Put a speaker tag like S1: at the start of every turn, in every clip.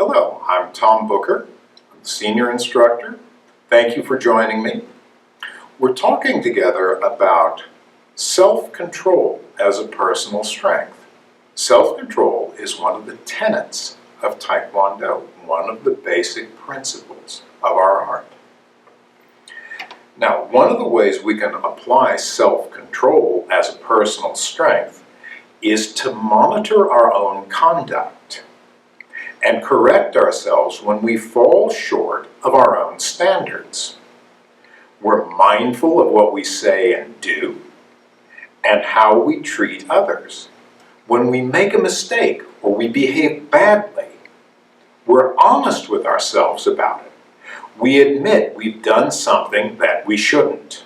S1: Hello, I'm Tom Booker. I'm the senior instructor. Thank you for joining me. We're talking together about self-control as a personal strength. Self-control is one of the tenets of Taekwondo, one of the basic principles of our art. Now, one of the ways we can apply self-control as a personal strength is to monitor our own conduct and correct ourselves when we fall short of our own standards. We're mindful of what we say and do, and how we treat others. When we make a mistake or we behave badly, we're honest with ourselves about it. We admit we've done something that we shouldn't.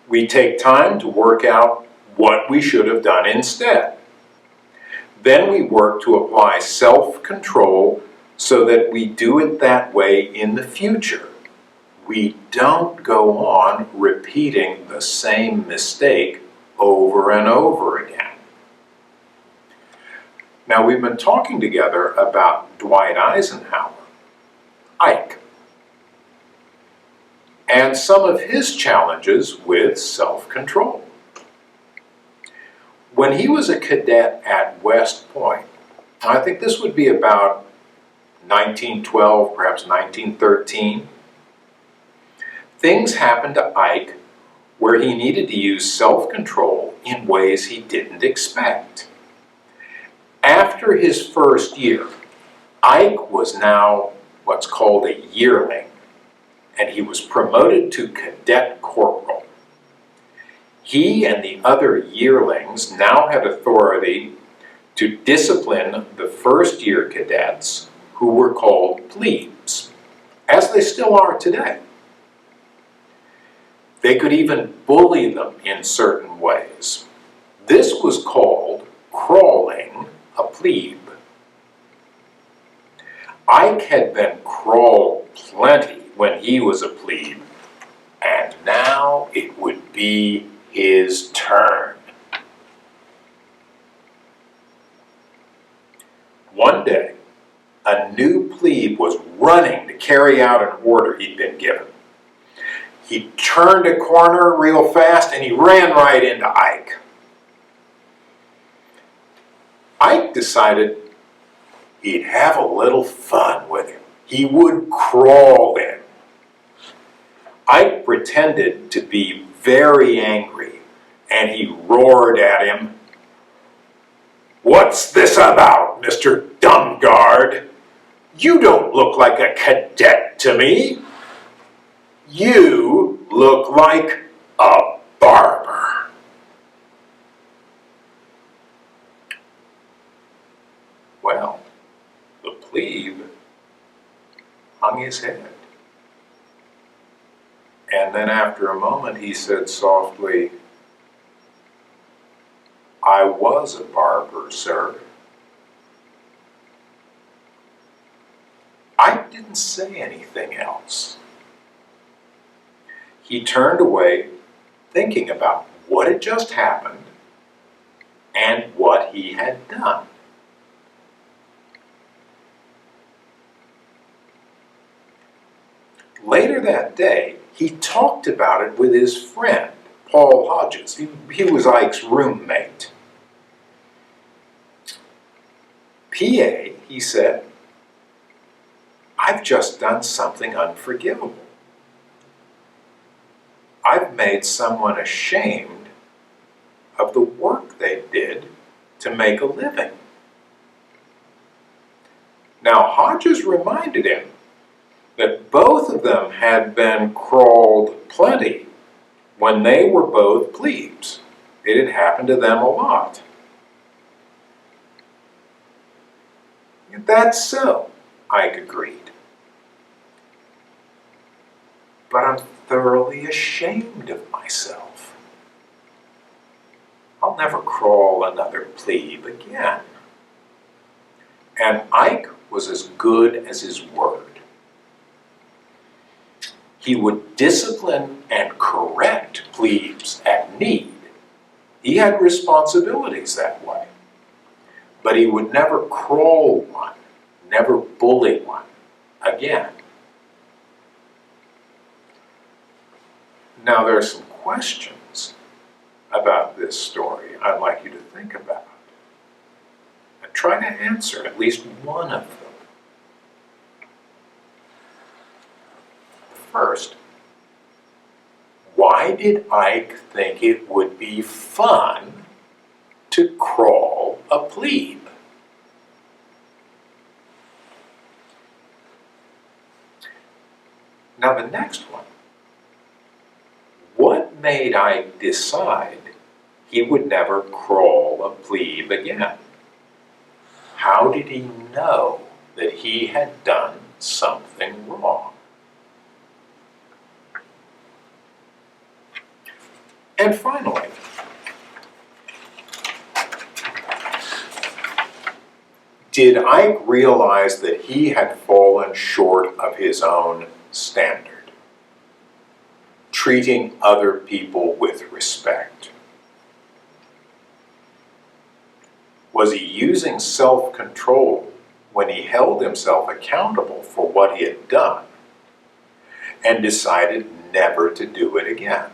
S1: We take time to work out what we should have done instead. Then we work to apply self-control so that we do it that way in the future. We don't go on repeating the same mistake over and over again. Now, we've been talking together about Dwight Eisenhower, Ike, and some of his challenges with self-control. When he was a cadet at West Point, I think this would be about 1912, perhaps 1913, things happened to Ike where he needed to use self-control in ways he didn't expect. After his first year, Ike was now what's called a yearling, and he was promoted to cadet corporal. He and the other yearlings now had authority to discipline the first-year cadets who were called plebes, as they still are today. They could even bully them in certain ways. This was called crawling a plebe. Ike had been crawled plenty when he was a plebe, and now it would be his turn. One day, a new plebe was running to carry out an order he'd been given. He turned a corner real fast and he ran right into Ike. Ike decided he'd have a little fun with him. He would crawl him. Ike pretended to be very angry, and he roared at him, "What's this about, Mr. Dumbguard? You don't look like a cadet to me. You look like a barber." Well, the plebe hung his head. And then after a moment he said softly, "I was a barber, sir." I didn't say anything else. He turned away thinking about what had just happened and what he had done. Later that day, he talked about it with his friend, Paul Hodges. He was Ike's roommate. "PA," he said, "I've just done something unforgivable. I've made someone ashamed of the work they did to make a living." Now, Hodges reminded him that both of them had been crawled plenty when they were both plebes. It had happened to them a lot. "That's so," Ike agreed. "But I'm thoroughly ashamed of myself. I'll never crawl another plebe again." And Ike was as good as his word. He would discipline and correct plebes at need. He had responsibilities that way. But he would never crawl one, never bully one again. Now, there are some questions about this story I'd like you to think about and try to answer at least one of them. First, why did Ike think it would be fun to crawl a plebe? Now the next one. What made Ike decide he would never crawl a plebe again? How did he know that he had done something wrong? And finally, did Ike realize that he had fallen short of his own standard, treating other people with respect? Was he using self-control when he held himself accountable for what he had done and decided never to do it again?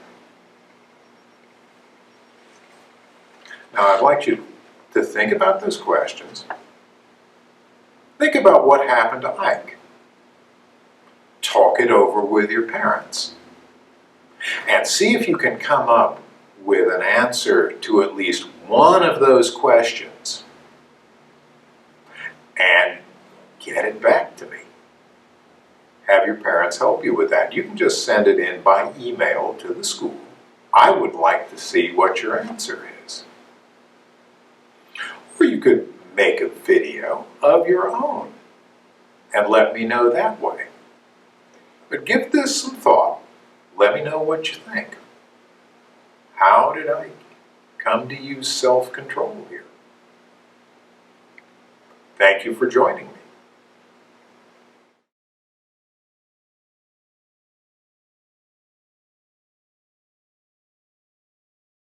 S1: Now, I'd like you to think about those questions. Think about what happened to Ike. Talk it over with your parents. And see if you can come up with an answer to at least one of those questions. And get it back to me. Have your parents help you with that. You can just send it in by email to the school. I would like to see what your answer is. Or you could make a video of your own and let me know that way. But give this some thought. Let me know what you think. How did I come to use self-control here? Thank you for joining me.